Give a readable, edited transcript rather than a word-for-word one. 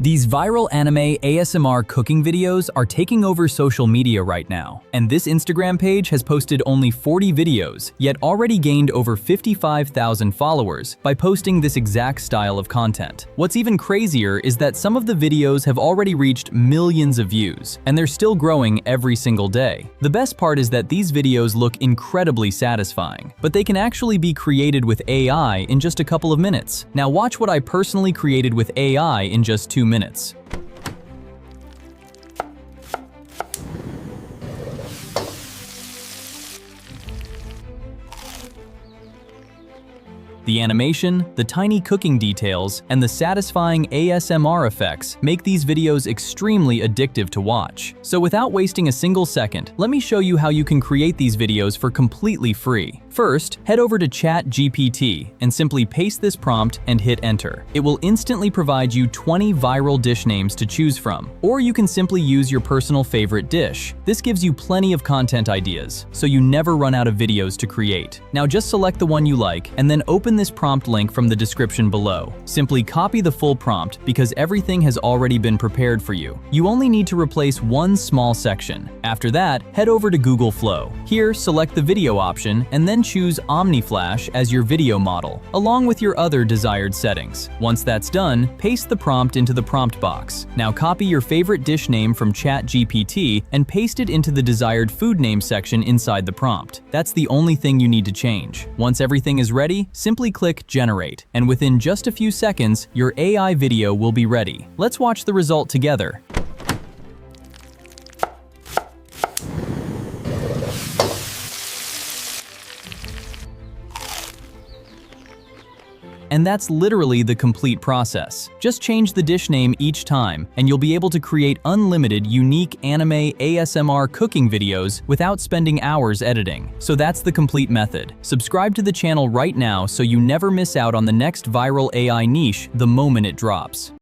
These viral anime ASMR cooking videos are taking over social media right now, and this Instagram page has posted only 40 videos, yet already gained over 55,000 followers by posting this exact style of content. What's even crazier is that some of the videos have already reached millions of views, and they're still growing every single day. The best part is that these videos look incredibly satisfying, but they can actually be created with AI in just a couple of minutes. Now watch what I personally created with AI in just 2 minutes. The animation, the tiny cooking details, and the satisfying ASMR effects make these videos extremely addictive to watch. So without wasting a single second, let me show you how you can create these videos for completely free. First, head over to ChatGPT and simply paste this prompt and hit enter. It will instantly provide you 20 viral dish names to choose from, or you can simply use your personal favorite dish. This gives you plenty of content ideas, so you never run out of videos to create. Now just select the one you like and then open this prompt link from the description below. Simply copy the full prompt because everything has already been prepared for you. You only need to replace one small section. After that, head over to Google Flow. Here, select the video option and then choose Omni Flash as your video model, along with your other desired settings. Once that's done, paste the prompt into the prompt box. Now copy your favorite dish name from ChatGPT and paste it into the desired food name section inside the prompt. That's the only thing you need to change. Once everything is ready, simply click Generate, and within just a few seconds, your AI video will be ready. Let's watch the result together. And that's literally the complete process. Just change the dish name each time, and you'll be able to create unlimited, unique anime ASMR cooking videos without spending hours editing. So that's the complete method. Subscribe to the channel right now so you never miss out on the next viral AI niche the moment it drops.